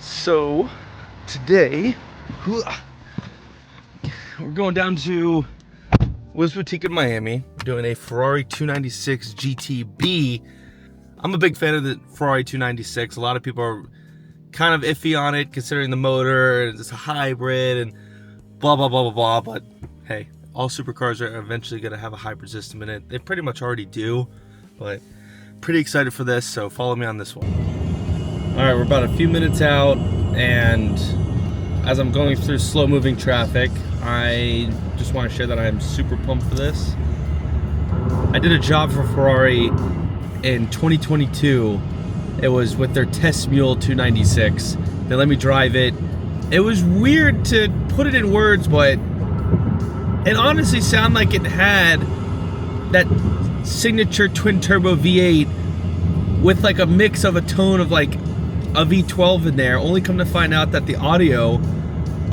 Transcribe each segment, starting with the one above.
So today we're going down to Wiz Boutique in Miami, doing a Ferrari 296 GTB. I'm a big fan of the Ferrari 296. A lot of people are kind of iffy on it, considering the motor, it's a hybrid, and blah, blah, blah, blah, blah. But hey, all supercars are eventually going to have a hybrid system in it. They pretty much already do, but pretty excited for this, so follow me on this one. All right, we're about a few minutes out, and as I'm going through slow-moving traffic, I just want to share that I'm super pumped for this. I did a job for Ferrari in 2022. It was with their test mule 296. They let me drive it. It was weird to put it in words, but it honestly sounded like it had that signature twin-turbo V8 with like a mix of a tone of like a V12 in there, only come to find out that the audio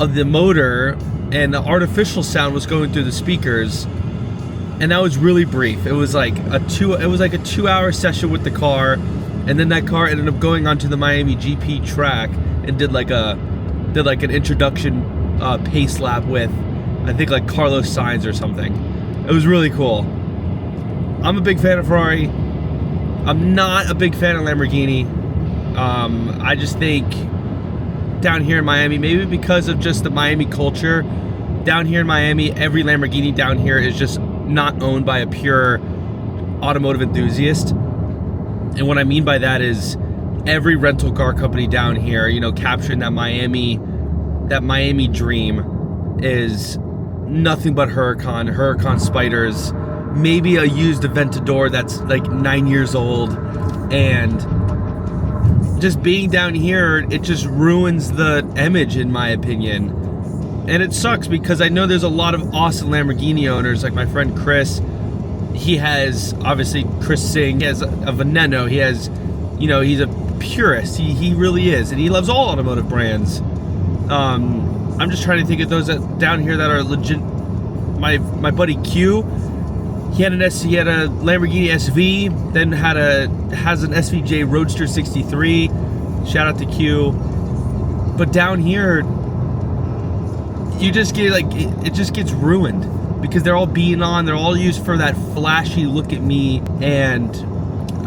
of the motor and the artificial sound was going through the speakers, and that was really brief. It was like a 2-hour session with the car, and then that car ended up going onto the Miami GP track and did like an introduction pace lap with, I think, like Carlos Sainz or something. It was really cool. I'm a big fan of Ferrari. I'm not a big fan of Lamborghini. I just think down here in Miami, maybe because of just the Miami culture, down here in Miami, every Lamborghini down here is just not owned by a pure automotive enthusiast. And what I mean by that is every rental car company down here, you know, capturing that Miami dream is nothing but Huracan Spiders, maybe a used Aventador that's like 9 years old, and just being down here, it just ruins the image, in my opinion. And it sucks because I know there's a lot of awesome Lamborghini owners, like my friend Chris. He has, obviously, Chris Singh, he has a Veneno. He has, you know, he's a purist. He really is. And he loves all automotive brands. I'm just trying to think of those down here that are legit. My buddy Q, he had a Lamborghini SV, then has an SVJ Roadster 63. Shout out to Q. But down here, you just get like, it just gets ruined because they're all they're all used for that flashy look at me, and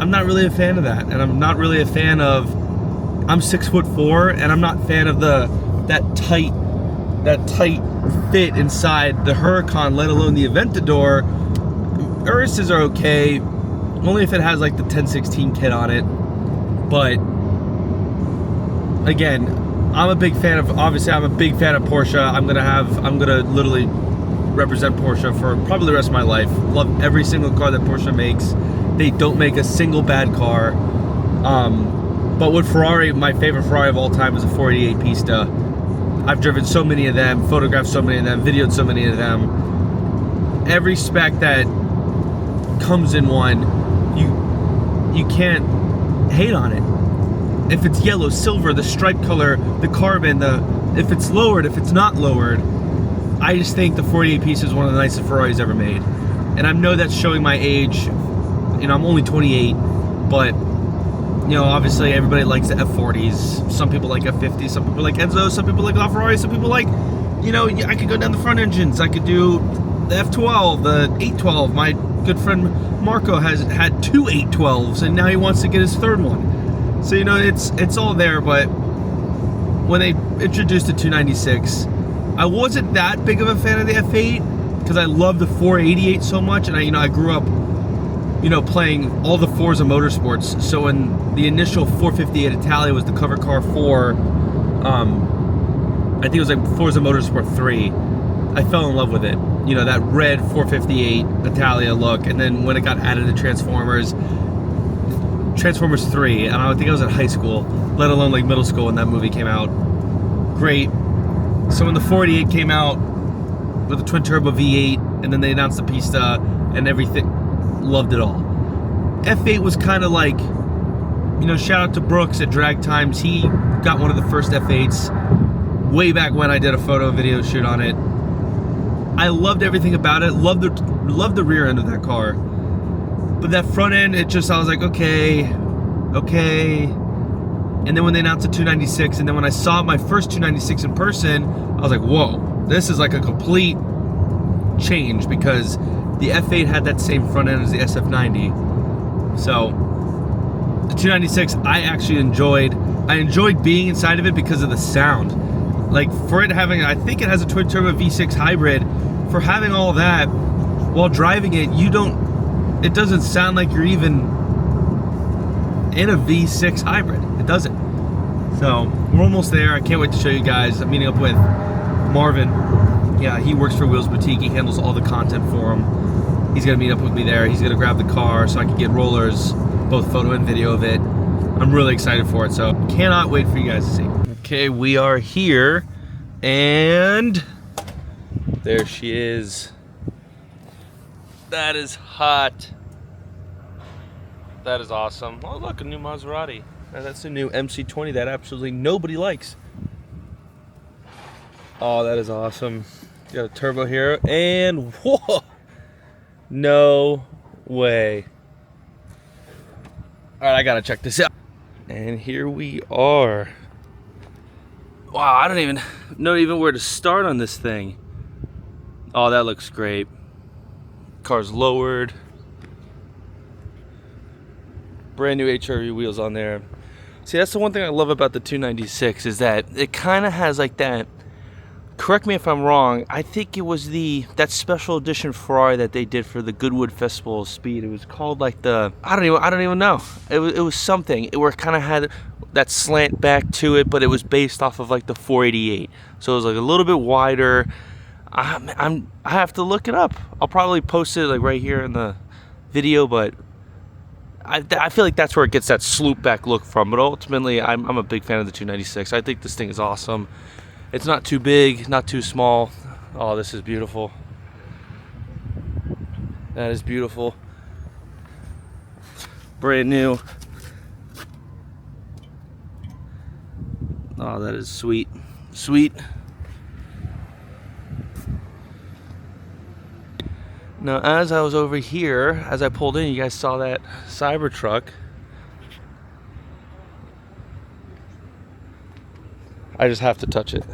I'm not really a fan of that. And I'm not really a fan of, I'm 6'4", and I'm not a fan of that tight fit inside the Huracan, let alone the Aventador. Urus's are okay, only if it has like the 1016 kit on it. But again, I'm a big fan of Porsche. I'm gonna literally represent Porsche for probably the rest of my life. Love every single car that Porsche makes. They don't make a single bad car. But with Ferrari, my favorite Ferrari of all time is a 488 Pista. I've driven so many of them, photographed so many of them, videoed so many of them. Every spec that comes in one, you can't hate on it. If it's yellow, silver, the stripe color, the carbon, if it's lowered, if it's not lowered, I just think the 48 piece is one of the nicest Ferraris ever made. And I know that's showing my age. You know, I'm only 28, but you know, obviously everybody likes the F40s. Some people like F50s, some people like Enzo, some people like LaFerrari, some people like, you know, I could go down the front engines. I could do the F12, the 812. My good friend Marco has had 2 812s, and now he wants to get his third one. So, you know, it's all there. But when they introduced the 296, I wasn't that big of a fan of the F8 because I love the 488 so much, and I grew up, you know, playing all the Forza Motorsports. So when the initial 458 Italia was the cover car for, I think it was like Forza Motorsport 3, I fell in love with it. You know, that red 458 Italia look. And then when it got added to Transformers 3, and I think I was in high school, let alone like middle school when that movie came out. Great. So when the 488 came out with the twin turbo V8, and then they announced the Pista and everything, loved it all. F8 was kind of like, you know, shout out to Brooks at Drag Times. He got one of the first F8s way back when I did a photo video shoot on it. I loved everything about it. Loved the rear end of that car. But that front end, I was like, okay. And then when they announced the 296, and then when I saw my first 296 in person, I was like, whoa, this is like a complete change, because the F8 had that same front end as the SF90. So the 296 I actually enjoyed. I enjoyed being inside of it because of the sound. Like, for it having, I think it has a twin turbo V6 hybrid, for having all that while driving it, it doesn't sound like you're even in a V6 hybrid. It doesn't. So we're almost there. I can't wait to show you guys. I'm meeting up with Marvin. Yeah, he works for Wheels Boutique. He handles all the content for him. He's gonna meet up with me there. He's gonna grab the car so I can get rollers, both photo and video of it. I'm really excited for it, so cannot wait for you guys to see. Okay, we are here, and there she is. That is hot. That is awesome. Oh, look, a new Maserati. Now, that's a new MC20 that absolutely nobody likes. Oh, that is awesome. Got a turbo here, and whoa, no way. All right, I gotta check this out. And here we are. Wow, I don't even know where to start on this thing. Oh, that looks great. Car's lowered. Brand new HRV wheels on there. See, that's the one thing I love about the 296, is that it kind of has like that, correct me if I'm wrong, I think it was that special edition Ferrari that they did for the Goodwood Festival of Speed. It was called like the, I don't even know. It was something where it kind of had that slant back to it, but it was based off of like the 488. So it was like a little bit wider. I have to look it up. I'll probably post it like right here in the video, but I feel like that's where it gets that sloop back look from. But ultimately, I'm a big fan of the 296. I think this thing is awesome. It's not too big, not too small. Oh, this is beautiful. That is beautiful. Brand new. Oh, that is sweet. Sweet. Now, as I was over here, as I pulled in, you guys saw that Cybertruck. I just have to touch it.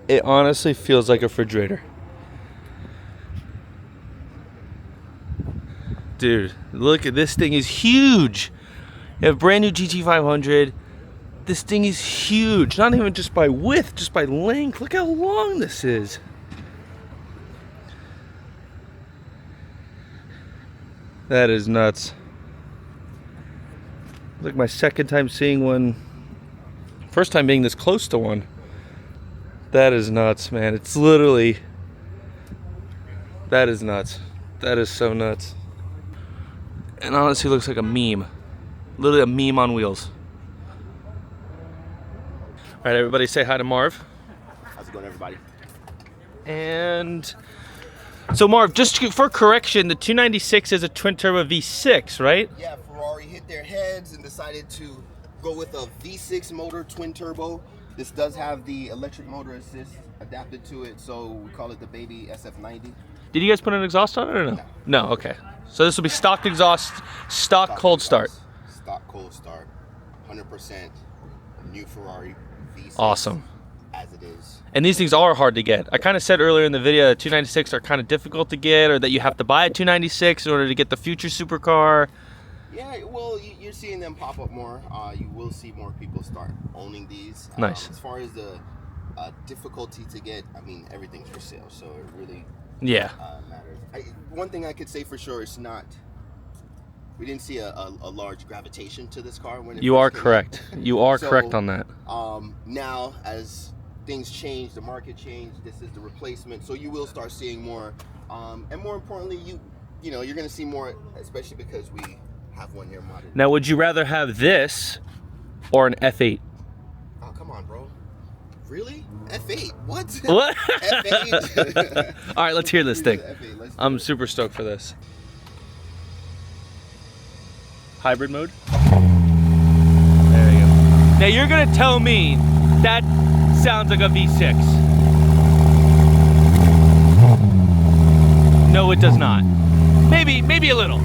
It honestly feels like a refrigerator. Dude, look at this thing, is huge. You have brand new GT500. This thing is huge. Not even just by width, just by length. Look how long this is. That is nuts. Like my second time seeing one. First time being this close to one. That is nuts, man. It's literally, that is nuts. That is so nuts. And honestly looks like a meme. Literally a meme on wheels. All right, everybody say hi to Marv. How's it going, everybody? And so Marv, just for correction, the 296 is a twin turbo V6, right? Yeah, Ferrari hit their heads and decided to go with a V6 motor twin turbo. This does have the electric motor assist adapted to it, so we call it the baby SF90. Did you guys put an exhaust on it or no? No, okay. So this will be stock exhaust, stock cold start. Stock cold start, 100% new Ferrari V6. Awesome. As it is. And these things are hard to get. I kind of said earlier in the video that 296 are kind of difficult to get, or that you have to buy a 296 in order to get the future supercar. Yeah, well, you're seeing them pop up more. You will see more people start owning these. Nice. As far as the difficulty to get, I mean, everything's for sale, so it really matters. One thing I could say for sure is we didn't see a large gravitation to this car when it You are correct. You are correct on that. Now, as things change, the market changed, this is the replacement, so you will start seeing more. And more importantly, you know, you're going to see more, especially because we have one here modded. Now, would you rather have this or an F8? Oh, come on, bro. Really? F8? What? What? F8? All right, let's hear this thing. F8, I'm super stoked for this. Hybrid mode. There you go. Now you're gonna tell me that sounds like a V6. No, it does not. Maybe a little.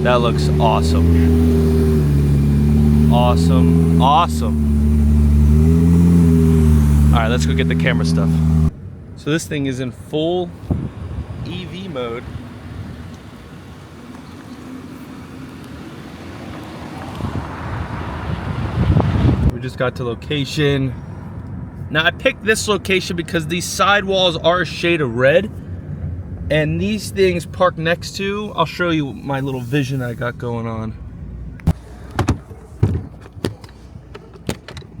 That looks awesome. Awesome, awesome. All right, let's go get the camera stuff. So this thing is in full EV mode. We just got to location. Now I picked this location because these sidewalls are a shade of red, and these things park next to, I'll show you my little vision I got going on.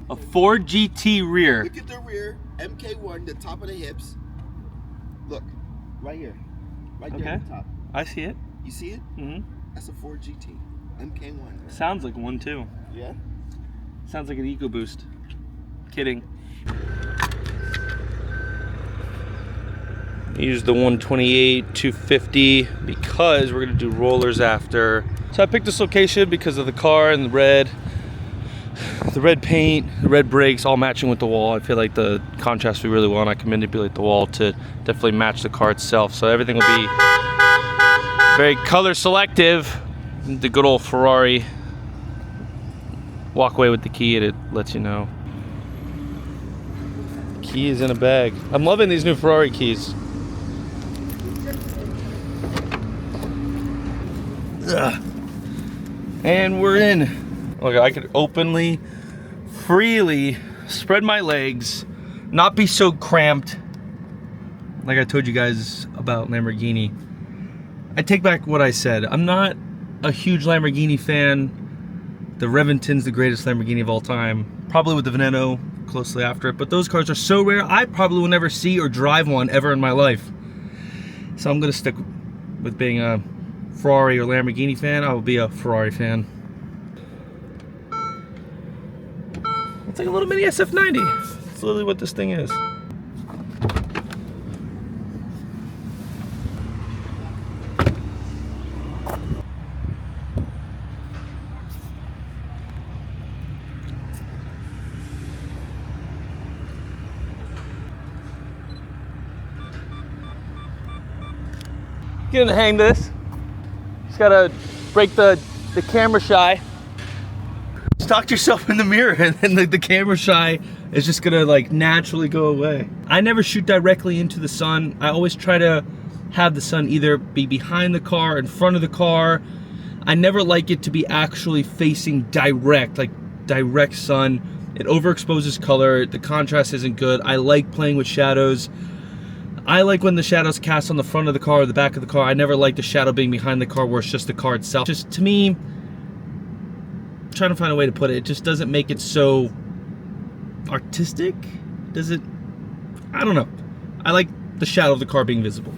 A Ford GT rear. Look at the rear, MK1, the top of the hips. Look, right here, right there at the top. I see it. You see it? Mm-hmm. That's a Ford GT, MK1. Sounds like one too. Yeah? Sounds like an EcoBoost. Kidding. Use the 128 250 because we're gonna do rollers after. So I picked this location because of the car and the red paint, the red brakes, all matching with the wall. I feel like the contrast we really want. I can manipulate the wall to definitely match the car itself. So everything will be very color selective. The good old Ferrari. Walk away with the key and it lets you know. Key is in a bag. I'm loving these new Ferrari keys. Ugh. And we're in. Look, I could openly, freely spread my legs, not be so cramped. Like I told you guys about Lamborghini. I take back what I said. I'm not a huge Lamborghini fan. The Reventon's the greatest Lamborghini of all time. Probably with the Veneno closely after it. But those cars are so rare, I probably will never see or drive one ever in my life. So I'm gonna stick with being a Ferrari or Lamborghini fan. I will be a Ferrari fan. It's like a little mini SF90. It's literally what this thing is. Getting the hang of this. Just gotta break the camera shy. Just talk to yourself in the mirror and then the camera shy is just gonna like naturally go away. I never shoot directly into the sun. I always try to have the sun either be behind the car, in front of the car. I never like it to be actually facing direct, like direct sun. It overexposes color, the contrast isn't good. I like playing with shadows. I like when the shadows cast on the front of the car or the back of the car. I never like the shadow being behind the car where it's just the car itself. Just to me, I'm trying to find a way to put it, it just doesn't make it so artistic. Does it? I don't know. I like the shadow of the car being visible.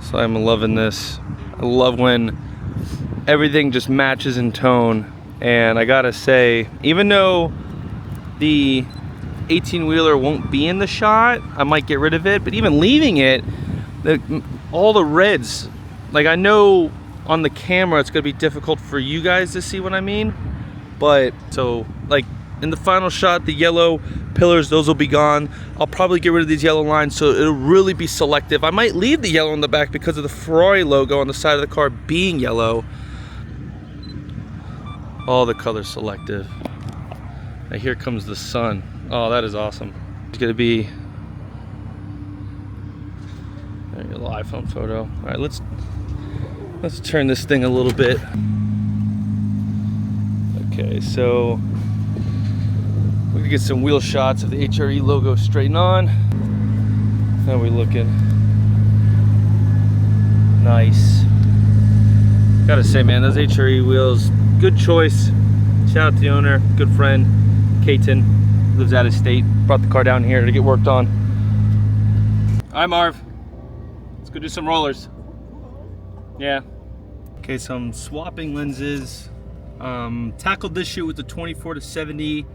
So I'm loving this. I love when everything just matches in tone. And I gotta say, even though the 18-wheeler won't be in the shot, I might get rid of it, but even leaving it, all the reds, like I know on the camera it's gonna be difficult for you guys to see what I mean, but so like in the final shot, the yellow pillars, those will be gone. I'll probably get rid of these yellow lines, so it'll really be selective. I might leave the yellow in the back because of the Ferrari logo on the side of the car being yellow. All the color selective. Now here comes the sun. Oh, that is awesome. It's gonna be a little iPhone photo. All right, let's turn this thing a little bit. Okay, so we're gonna get some wheel shots of the HRE logo straighten on. How are we looking? Nice. Gotta say, man, those HRE wheels, good choice. Shout out to the owner, good friend, Katen. Lives out of state, brought the car down here to get worked on. All right, Marv, let's go do some rollers. Yeah. Okay, so I'm swapping lenses. Tackled this shoot with the 24-70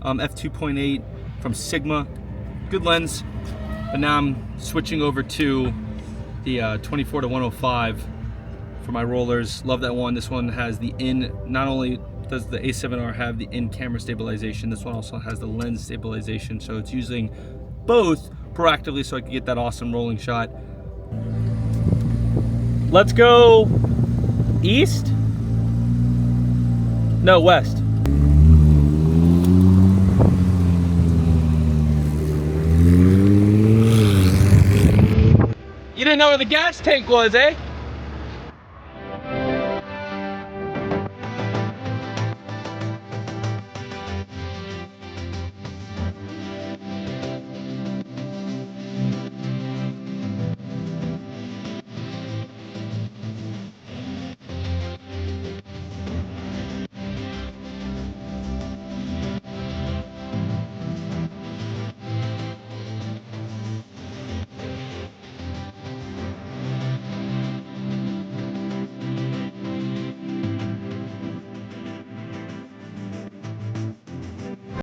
f2.8 from Sigma. Good lens, but now I'm switching over to the 24-105 for my rollers. Love that one. This one has the not only does the A7R have the in-camera stabilization, this one also has the lens stabilization, so it's using both proactively so I can get that awesome rolling shot. Let's go east. No, west. You didn't know where the gas tank was, eh?